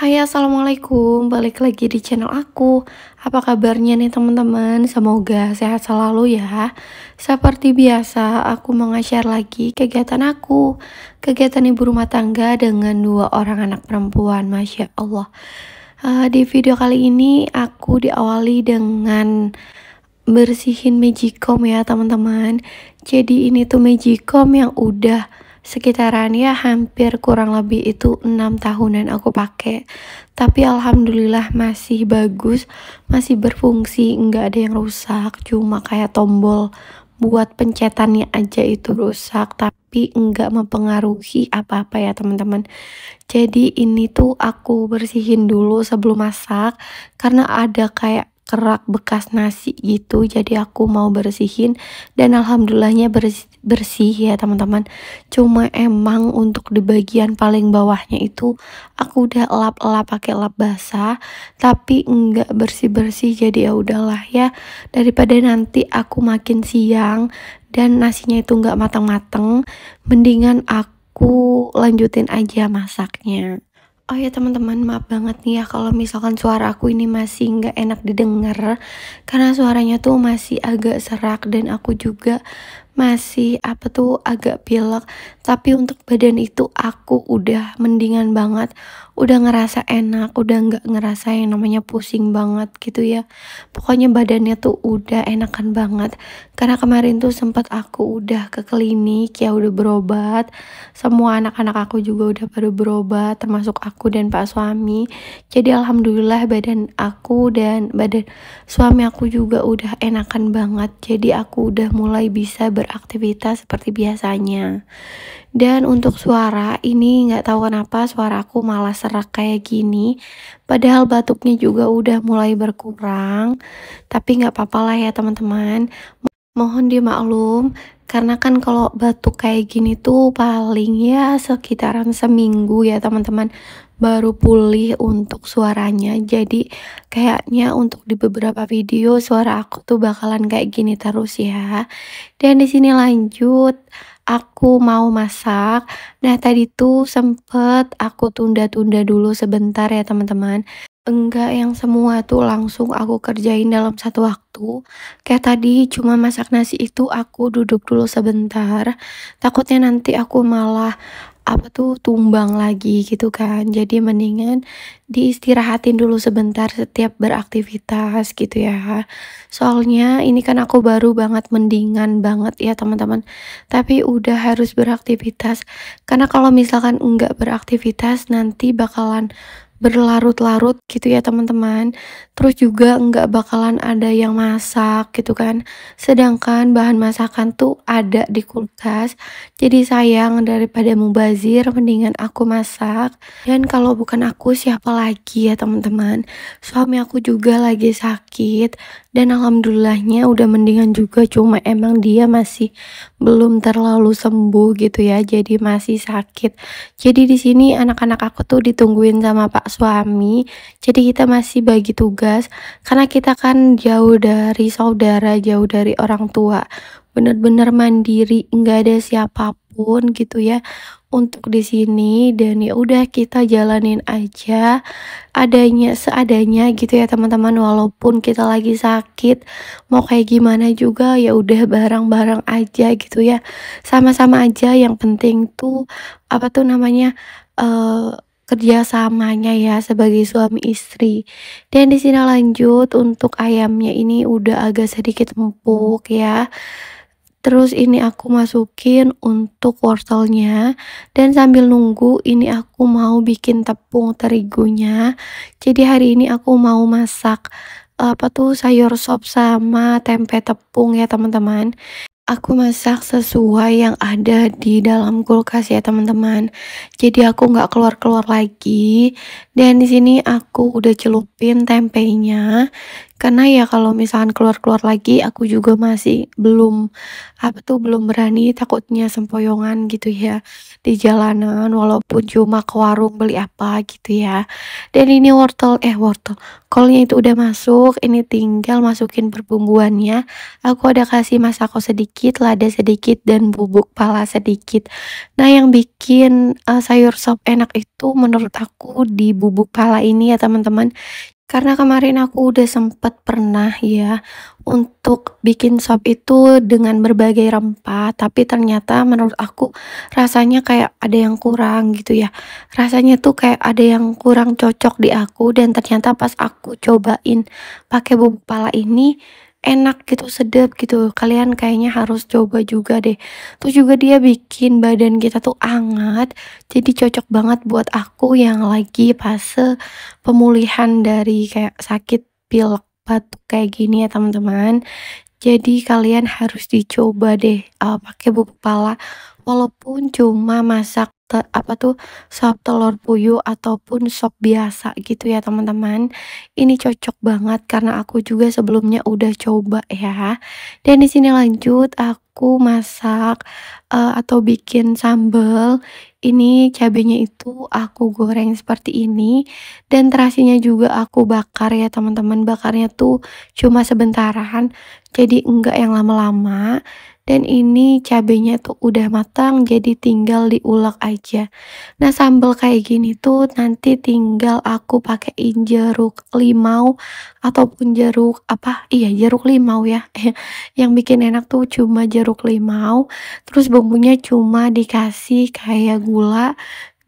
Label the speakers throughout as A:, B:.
A: Hai, assalamualaikum, balik lagi di channel aku. Apa kabarnya nih teman-teman? Semoga sehat selalu ya. Seperti biasa, aku mau nge-share lagi kegiatan aku. Kegiatan ibu rumah tangga dengan dua orang anak perempuan, Masya Allah. Di video kali ini aku diawali dengan bersihin magicom ya teman-teman. Jadi ini tuh magicom yang udah sekitaran ya hampir kurang lebih itu 6 tahunan aku pakai, tapi alhamdulillah masih bagus, masih berfungsi, nggak ada yang rusak, cuma kayak tombol buat pencetannya aja itu rusak, tapi nggak mempengaruhi apa-apa ya teman-teman. Jadi ini tuh aku bersihin dulu sebelum masak karena ada kayak kerak bekas nasi gitu, jadi aku mau bersihin dan alhamdulillahnya bersih ya teman-teman. Cuma emang untuk di bagian paling bawahnya itu aku udah elap-elap pakai lap basah tapi enggak bersih-bersih, jadi ya udahlah ya, daripada nanti aku makin siang dan nasinya itu enggak matang-matang, mendingan aku lanjutin aja masaknya. Oh ya teman-teman, maaf banget nih ya kalau misalkan suara aku ini masih nggak enak didengar, karena suaranya tuh masih agak serak dan aku juga masih apa tuh agak pilek. Tapi untuk badan itu aku udah mendingan banget, udah ngerasa enak, udah nggak ngerasa yang namanya pusing banget gitu ya. Pokoknya badannya tuh udah enakan banget. Karena kemarin tuh sempat aku udah ke klinik ya, udah berobat. Semua anak-anak aku juga udah pada berobat, termasuk aku dan pak suami. Jadi alhamdulillah badan aku dan badan suami aku juga udah enakan banget. Jadi aku udah mulai bisa beraktivitas seperti biasanya. Dan untuk suara ini nggak tahu kenapa suara aku malah serak kayak gini. Padahal batuknya juga udah mulai berkurang. Tapi nggak apa-apa lah ya teman-teman. Mohon dimaklum, karena kan kalau batuk kayak gini tuh paling ya sekitaran seminggu ya teman-teman baru pulih untuk suaranya. Jadi kayaknya untuk di beberapa video suara aku tuh bakalan kayak gini terus ya. Dan di sini lanjut, aku mau masak. Nah tadi tuh sempet aku tunda-tunda dulu sebentar ya teman-teman. Enggak yang semua tuh langsung aku kerjain dalam satu waktu. Kayak tadi cuma masak nasi itu aku duduk dulu sebentar. Takutnya nanti aku malah apa tuh tumbang lagi gitu kan. Jadi mendingan diistirahatin dulu sebentar setiap beraktivitas gitu ya. Soalnya ini kan aku baru banget mendingan banget ya teman-teman. Tapi udah harus beraktivitas. Karena kalau misalkan enggak beraktivitas nanti bakalan berlarut-larut gitu ya teman-teman. Terus juga nggak bakalan ada yang masak gitu kan. Sedangkan bahan masakan tuh ada di kulkas. Jadi sayang daripada mubazir mendingan aku masak. Dan kalau bukan aku siapa lagi ya teman-teman. Suami aku juga lagi sakit dan alhamdulillahnya udah mendingan juga, cuma emang dia masih belum terlalu sembuh gitu ya. Jadi masih sakit. Jadi di sini anak-anak aku tuh ditungguin sama pak suami. Jadi kita masih bagi tugas karena kita kan jauh dari saudara, jauh dari orang tua. Bener-bener mandiri, nggak ada siapapun gitu ya untuk di sini, dan ya udah kita jalanin aja adanya seadanya gitu ya teman-teman, walaupun kita lagi sakit mau kayak gimana juga ya udah bareng-bareng aja gitu ya, sama-sama aja, yang penting tuh apa tuh namanya kerjasamanya ya sebagai suami istri. Dan di sini lanjut untuk ayamnya ini udah agak sedikit empuk ya. Terus ini aku masukin untuk wortelnya, dan sambil nunggu ini aku mau bikin tepung terigunya. Jadi hari ini aku mau masak apa tuh sayur sop sama tempe tepung ya teman-teman. Aku masak sesuai yang ada di dalam kulkas ya teman-teman. Jadi aku nggak keluar-keluar lagi. Dan di sini aku udah celupin tempenya. Karena ya kalau misalkan keluar-keluar lagi aku juga masih belum, belum berani takutnya sempoyongan gitu ya di jalanan walaupun cuma ke warung beli apa gitu ya. Dan ini wortel, kolnya itu udah masuk, ini tinggal masukin perbumbuannya. Aku ada kasih masako sedikit, lada sedikit, dan bubuk pala sedikit. Nah yang bikin, sayur sop enak itu menurut aku di bubuk pala ini ya teman-teman. Karena kemarin aku udah sempet pernah ya untuk bikin sop itu dengan berbagai rempah, tapi ternyata menurut aku rasanya kayak ada yang kurang gitu ya. Rasanya tuh kayak ada yang kurang cocok di aku dan ternyata pas aku cobain pakai bubuk pala ini enak gitu, sedep gitu. Kalian kayaknya harus coba juga deh. Terus juga dia bikin badan kita tuh hangat, jadi cocok banget buat aku yang lagi fase pemulihan dari kayak sakit pilek batuk kayak gini ya teman-teman. Jadi kalian harus dicoba deh, pakai bubuk pala walaupun cuma masak sop telur puyuh ataupun sop biasa gitu ya teman-teman. Ini cocok banget karena aku juga sebelumnya udah coba ya. Dan di sini lanjut aku masak, atau bikin sambal. Ini cabenya itu aku goreng seperti ini dan terasinya juga aku bakar ya teman-teman. Bakarnya tuh cuma sebentaran jadi enggak yang lama-lama, dan ini cabenya tuh udah matang jadi tinggal diulek aja. Nah, sambal kayak gini tuh nanti tinggal aku pakein jeruk limau ataupun jeruk limau ya. Yang bikin enak tuh cuma jeruk limau, terus bumbunya cuma dikasih kayak gula,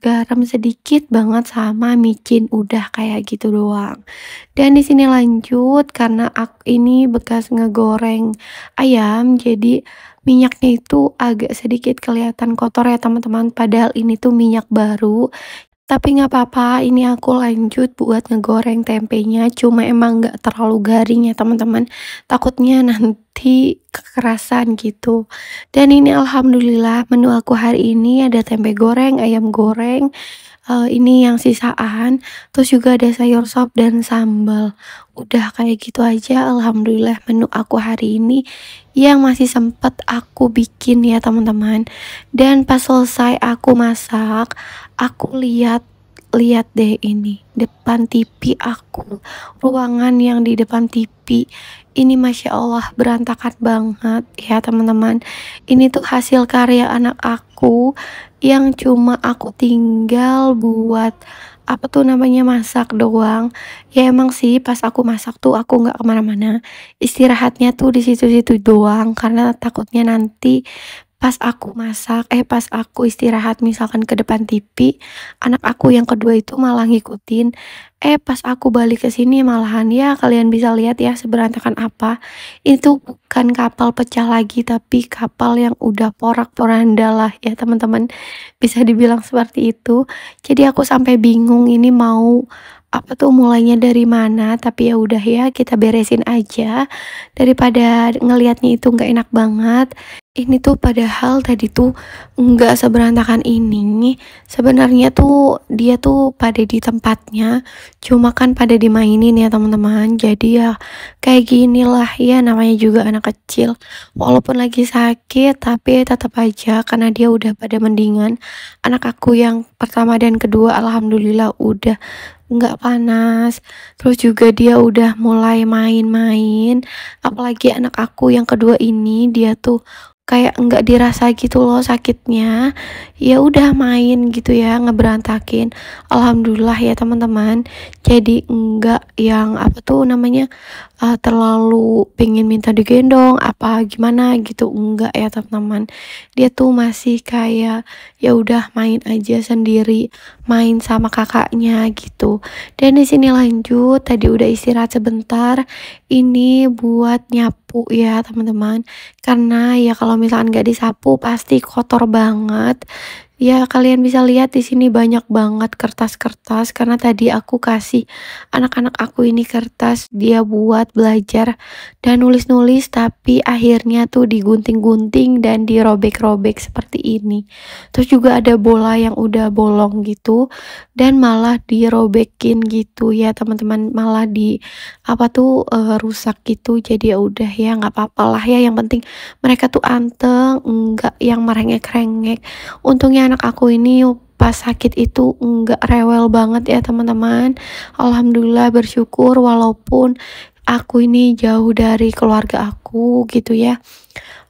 A: garam sedikit banget sama micin, udah kayak gitu doang. Dan di sini lanjut karena ini bekas ngegoreng ayam, jadi minyaknya itu agak sedikit kelihatan kotor ya teman-teman. Padahal ini tuh minyak baru. Tapi nggak apa-apa, ini aku lanjut buat ngegoreng tempenya. Cuma emang nggak terlalu garing ya teman-teman. Takutnya nanti kekerasan gitu. Dan ini alhamdulillah menu aku hari ini ada tempe goreng, ayam goreng, ini yang sisaan, terus juga ada sayur sop dan sambal. Udah kayak gitu aja alhamdulillah menu aku hari ini yang masih sempet aku bikin ya teman-teman. Dan pas selesai aku masak, aku lihat deh ini depan TV aku, ruangan yang di depan TV ini masya Allah berantakan banget ya teman-teman. Ini tuh hasil karya anak aku yang cuma aku tinggal buat masak doang. Ya emang sih pas aku masak tuh aku nggak kemana-mana, istirahatnya tuh di situ-situ doang karena takutnya nanti pas aku istirahat misalkan ke depan TV, anak aku yang kedua itu malah ngikutin. Pas aku balik ke sini malahan ya kalian bisa lihat ya seberantakan apa. Itu bukan kapal pecah lagi tapi kapal yang udah porak-poranda lah ya teman-teman. Bisa dibilang seperti itu. Jadi aku sampai bingung ini mau mulainya dari mana, tapi ya udah ya kita beresin aja daripada ngelihatnya itu nggak enak banget. Ini tuh padahal tadi tuh nggak seberantakan ini. Sebenarnya tuh dia tuh pada di tempatnya, cuma kan pada dimainin ya teman-teman. Jadi ya kayak ginilah ya namanya juga anak kecil. Walaupun lagi sakit tapi tetap aja karena dia udah pada mendingan. Anak aku yang pertama dan kedua alhamdulillah udah nggak panas. Terus juga dia udah mulai main-main. Apalagi anak aku yang kedua ini dia tuh kayak nggak dirasa gitu loh sakitnya. Ya udah main gitu ya, ngeberantakin. Alhamdulillah ya teman-teman. Jadi enggak yang terlalu pengen minta digendong apa gimana gitu, enggak ya teman-teman. Dia tuh masih kayak ya udah main aja sendiri, main sama kakaknya gitu. Dan di sini lanjut, tadi udah istirahat sebentar. Ini buat nyapu ya teman-teman. Karena ya kalau misalkan nggak disapu pasti kotor banget. Ya, kalian bisa lihat di sini banyak banget kertas-kertas karena tadi aku kasih anak-anak aku ini kertas dia buat belajar dan nulis-nulis tapi akhirnya tuh digunting-gunting dan dirobek-robek seperti ini. Terus juga ada bola yang udah bolong gitu dan malah dirobekin gitu ya teman-teman, malah di apa tuh rusak gitu. Jadi ya udah ya nggak apa-apa lah ya, yang penting mereka tuh anteng, enggak yang merengek-rengek. Untungnya anak aku ini pas sakit itu enggak rewel banget ya teman-teman. Alhamdulillah bersyukur walaupun aku ini jauh dari keluarga aku gitu ya.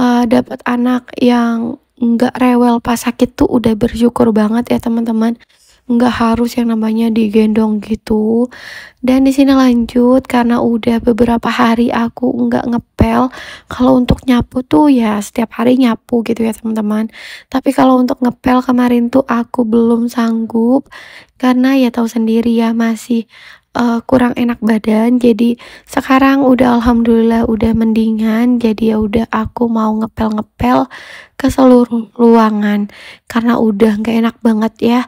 A: Dapat anak yang enggak rewel pas sakit tuh udah bersyukur banget ya teman-teman. Nggak harus yang namanya digendong gitu. Dan di sini lanjut karena udah beberapa hari aku nggak ngepel. Kalau untuk nyapu tuh ya setiap hari nyapu gitu ya teman-teman. Tapi kalau untuk ngepel kemarin tuh aku belum sanggup karena ya tahu sendiri ya masih kurang enak badan. Jadi sekarang udah alhamdulillah udah mendingan. Jadi ya udah aku mau ngepel-ngepel ke seluruh ruangan karena udah nggak enak banget ya.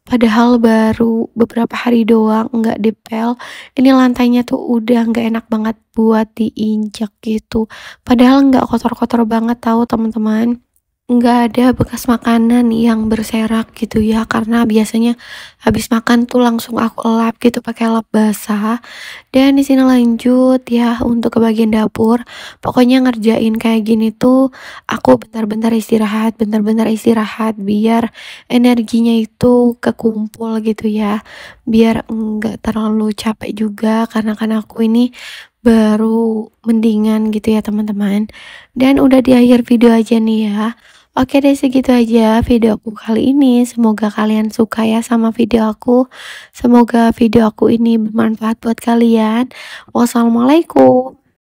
A: Padahal baru beberapa hari doang nggak dipel, ini lantainya tuh udah nggak enak banget buat diinjak gitu. Padahal nggak kotor-kotor banget tahu teman-teman. Nggak ada bekas makanan yang berserak gitu ya, karena biasanya habis makan tuh langsung aku elap gitu pakai lap basah. Dan di sini lanjut ya untuk ke bagian dapur. Pokoknya ngerjain kayak gini tuh aku bentar-bentar istirahat biar energinya itu kekumpul gitu ya. Biar enggak terlalu capek juga karena kan aku ini baru mendingan gitu ya teman-teman. Dan udah di akhir video aja nih ya. Oke deh, segitu aja video aku kali ini. Semoga kalian suka ya sama video aku. Semoga video aku ini bermanfaat buat kalian. Wassalamualaikum.